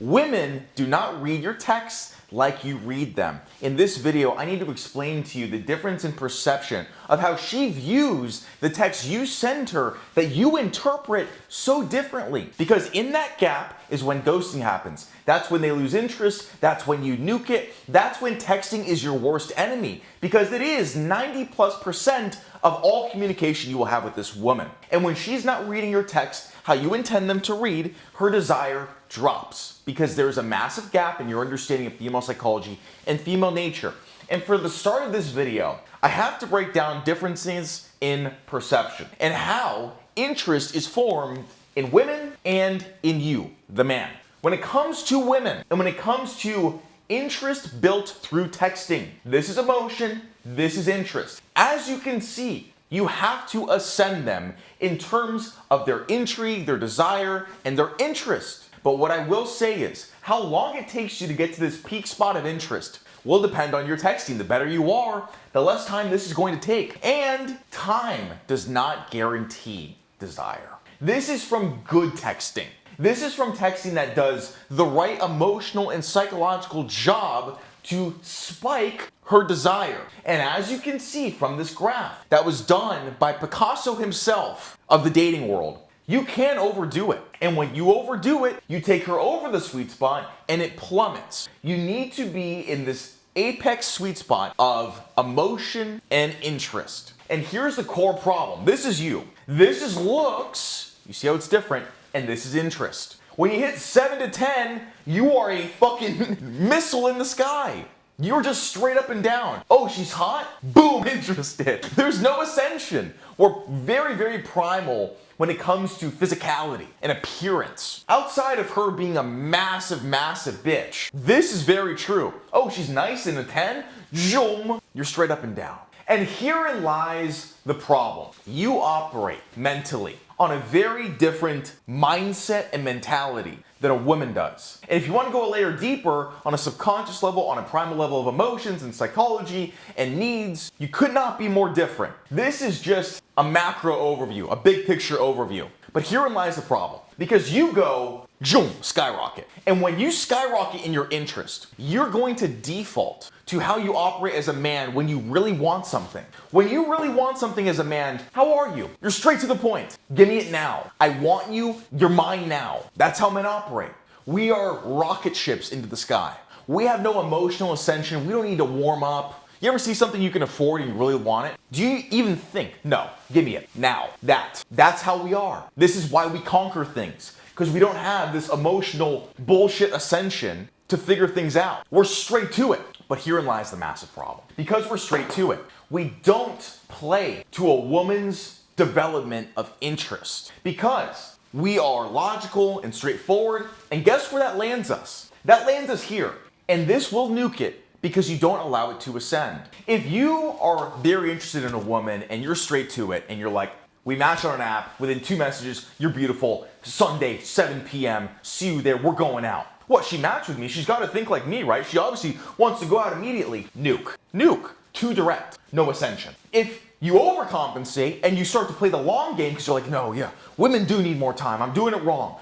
Women do not read your texts like you read them. In this video, I need to explain to you the difference in perception of how she views the text you send her that you interpret so differently. Because in that gap is when ghosting happens. That's when they lose interest. That's when you nuke it. That's when texting is your worst enemy. Because it is 90+% of all communication you will have with this woman. And when she's not reading your text how you intend them to read, her desire drops because there's a massive gap in your understanding of female psychology and female nature. And for the start of this video, I have to break down differences in perception and how interest is formed in women and in you, the man. When it comes to women and when it comes to interest built through texting, this is emotion, this is interest. As you can see, you have to ascend them in terms of their intrigue, their desire, and their interest. But what I will say is, how long it takes you to get to this peak spot of interest will depend on your texting. The better you are, the less time this is going to take. And time does not guarantee desire. This is from good texting. This is from texting that does the right emotional and psychological job to spike her desire. And as you can see from this graph that was done by Picasso himself of the dating world, you can overdo it. And when you overdo it, you take her over the sweet spot and it plummets. You need to be in this apex sweet spot of emotion and interest. And here's the core problem. This is you. This is looks. You see how it's different? And this is interest. When you hit 7 to 10, you are a fucking missile in the sky. You're just straight up and down. Oh, she's hot? Boom, interested. There's no ascension. We're very, very primal when it comes to physicality and appearance. Outside of her being a massive, massive bitch, this is very true. Oh, she's nice in a 10? Zoom. You're straight up and down. And herein lies the problem. You operate mentally on a very different mindset and mentality than a woman does. And if you want to go a layer deeper on a subconscious level, on a primal level of emotions and psychology and needs, you could not be more different. This is just a macro overview, a big picture overview. But herein lies the problem. Because you go, zoom, skyrocket. And when you skyrocket in your interest, you're going to default to how you operate as a man when you really want something. When you really want something as a man, how are you? You're straight to the point. Give me it now. I want you, you're mine now. That's how men operate. We are rocket ships into the sky. We have no emotional ascension. We don't need to warm up. You ever see something you can afford and you really want it? Do you even think, no, give me it now? That's how we are. This is why we conquer things, because we don't have this emotional bullshit ascension to figure things out. We're straight to it. But herein lies the massive problem. Because we're straight to it, we don't play to a woman's development of interest. Because we are logical and straightforward. And guess where that lands us? That lands us here. And this will nuke it because you don't allow it to ascend. If you are very interested in a woman and you're straight to it and you're like, we match on an app, within 2 messages, you're beautiful, Sunday, 7 p.m., see you there, we're going out. What, she matched with me, she's gotta think like me, right? She obviously wants to go out immediately. Nuke. Nuke. Too direct. No ascension. If you overcompensate and you start to play the long game because you're like, no, yeah, women do need more time, I'm doing it wrong.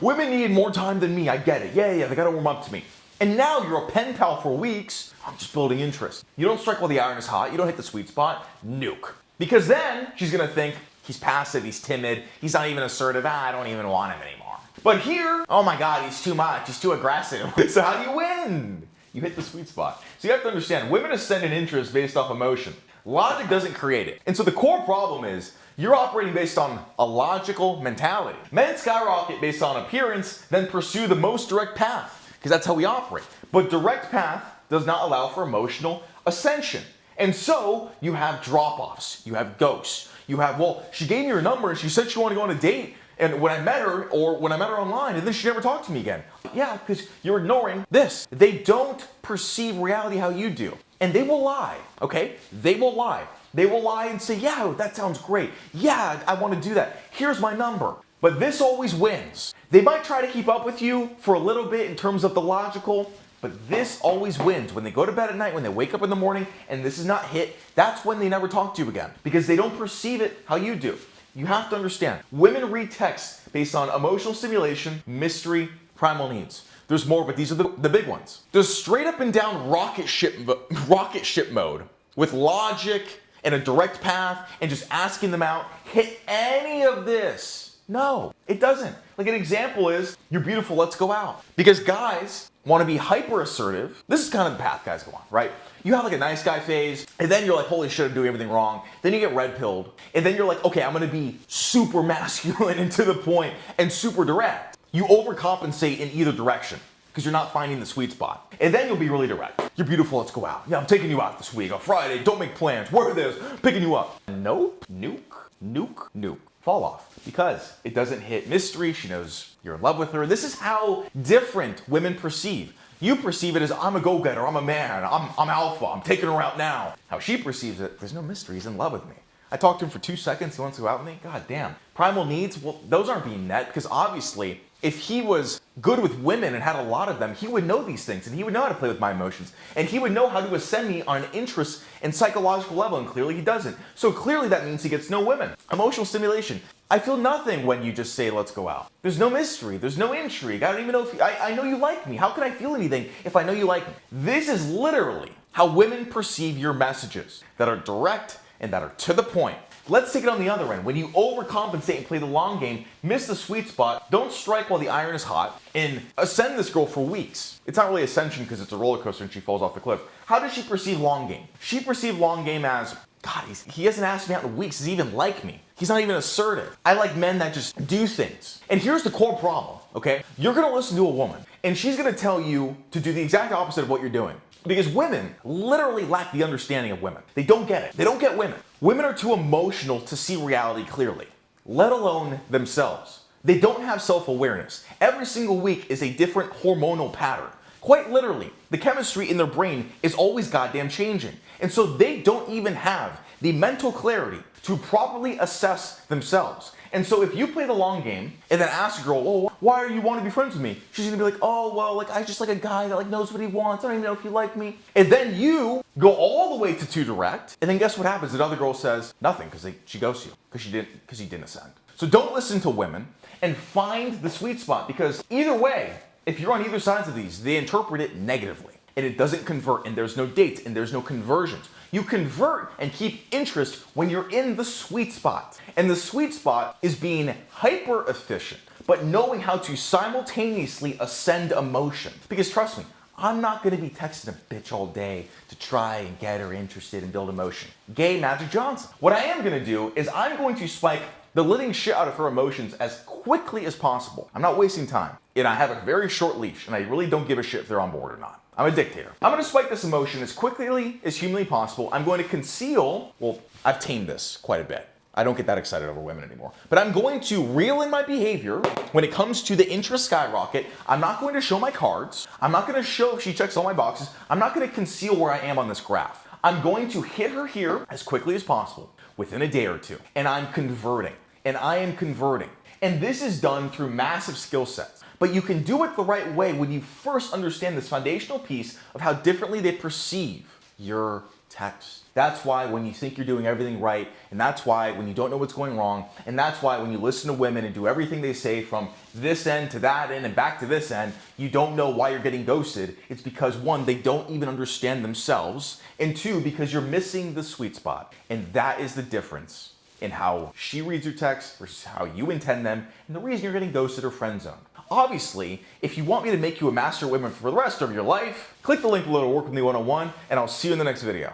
Women need more time than me, I get it. Yeah, they gotta warm up to me. And now you're a pen pal for weeks, I'm just building interest. You don't strike while the iron is hot, you don't hit the sweet spot, nuke. Because then she's gonna think, he's passive, he's timid, he's not even assertive, I don't even want him anymore. But here, oh my God, he's too much, he's too aggressive. So how do you win? You hit the sweet spot. So you have to understand, women ascend in interest based off emotion. Logic doesn't create it. And so the core problem is, you're operating based on a logical mentality. Men skyrocket based on appearance, then pursue the most direct path, because that's how we operate. But direct path does not allow for emotional ascension. And so you have drop-offs, you have ghosts, you have, well, she gave me her number and she said she wanted to go on a date, and when I met her, or when I met her online, and then she never talked to me again. Yeah, because you're ignoring this. They don't perceive reality how you do. And they will lie, okay? They will lie. They will lie and say, yeah, that sounds great. Yeah, I want to do that. Here's my number. But this always wins. They might try to keep up with you for a little bit in terms of the logical, but this always wins. When they go to bed at night, when they wake up in the morning, and this is not hit, that's when they never talk to you again. Because they don't perceive it how you do. You have to understand, women read text based on emotional stimulation, mystery, primal needs. There's more, but these are the big ones. There's straight up and down rocket ship mode with logic and a direct path and just asking them out. Hit any of this? No, it doesn't. Like an example is, you're beautiful, let's go out. Because guys want to be hyper assertive. This is kind of the path guys go on, right? You have like a nice guy phase, and then you're like, holy shit, I'm doing everything wrong. Then you get red pilled, and then you're like, okay, I'm gonna be super masculine and to the point and super direct. You overcompensate in either direction because you're not finding the sweet spot. And then you'll be really direct. You're beautiful, let's go out. Yeah, I'm taking you out this week on Friday. Don't make plans. Wear this, picking you up. Nope, nuke. Fall off, because it doesn't hit mystery. She knows you're in love with her. This is how different women perceive. You perceive it as, I'm a go-getter, I'm a man, I'm alpha, I'm taking her out now. How she perceives it, there's no mystery, he's in love with me. I talked to him for 2 seconds, he wants to go out with me? God damn. Primal needs, well, those aren't being met, because obviously, if he was good with women and had a lot of them, he would know these things, and he would know how to play with my emotions, and he would know how to ascend me on an interest and psychological level, and clearly he doesn't. So clearly that means he gets no women. Emotional stimulation. I feel nothing when you just say, let's go out. There's no mystery, there's no intrigue. I don't even know if I know you like me. How can I feel anything if I know you like me? This is literally how women perceive your messages that are direct and that are to the point. Let's take it on the other end. When you overcompensate and play the long game, miss the sweet spot, don't strike while the iron is hot, and ascend this girl for weeks. It's not really ascension because it's a roller coaster and she falls off the cliff. How does she perceive long game? She perceived long game as, God, he hasn't asked me out in weeks. Does he even like me? He's not even assertive. I like men that just do things. And here's the core problem, okay? You're gonna listen to a woman, and she's gonna tell you to do the exact opposite of what you're doing. Because women literally lack the understanding of women. They don't get it. They don't get women. Women are too emotional to see reality clearly, let alone themselves. They don't have self-awareness. Every single week is a different hormonal pattern. Quite literally, the chemistry in their brain is always goddamn changing. And so they don't even have the mental clarity to properly assess themselves. And so if you play the long game and then ask a girl, oh, why are you want to be friends with me? She's gonna be like, oh, well, like I just like a guy that like knows what he wants. I don't even know if you like me. And then you go all the way to too direct. And then guess what happens? Another girl says nothing because she ghosts you because you didn't ascend. So don't listen to women and find the sweet spot, because either way, if you're on either sides of these, they interpret it negatively and it doesn't convert, and there's no dates and there's no conversions. You convert and keep interest when you're in the sweet spot. And the sweet spot is being hyper efficient, but knowing how to simultaneously ascend emotion. Because trust me, I'm not gonna be texting a bitch all day to try and get her interested and build emotion. Gay Magic Johnson. What I am gonna do is I'm going to spike the living shit out of her emotions as quickly as possible. I'm not wasting time. And I have a very short leash, and I really don't give a shit if they're on board or not. I'm a dictator. I'm gonna spike this emotion as quickly as humanly possible. I'm going to conceal, well, I've tamed this quite a bit. I don't get that excited over women anymore. But I'm going to reel in my behavior when it comes to the interest skyrocket. I'm not going to show my cards. I'm not gonna show if she checks all my boxes. I'm not gonna conceal where I am on this graph. I'm going to hit her here as quickly as possible within a day or two. And I'm converting. And I am converting. And this is done through massive skill sets. But you can do it the right way when you first understand this foundational piece of how differently they perceive your text. That's why when you think you're doing everything right, and that's why when you don't know what's going wrong, and that's why when you listen to women and do everything they say from this end to that end and back to this end, you don't know why you're getting ghosted. It's because one, they don't even understand themselves, and two, because you're missing the sweet spot. And that is the difference in how she reads your text versus how you intend them, and the reason you're getting ghosted or friend zoned. Obviously, if you want me to make you a master woman for the rest of your life, click the link below to work with me one-on-one, and I'll see you in the next video.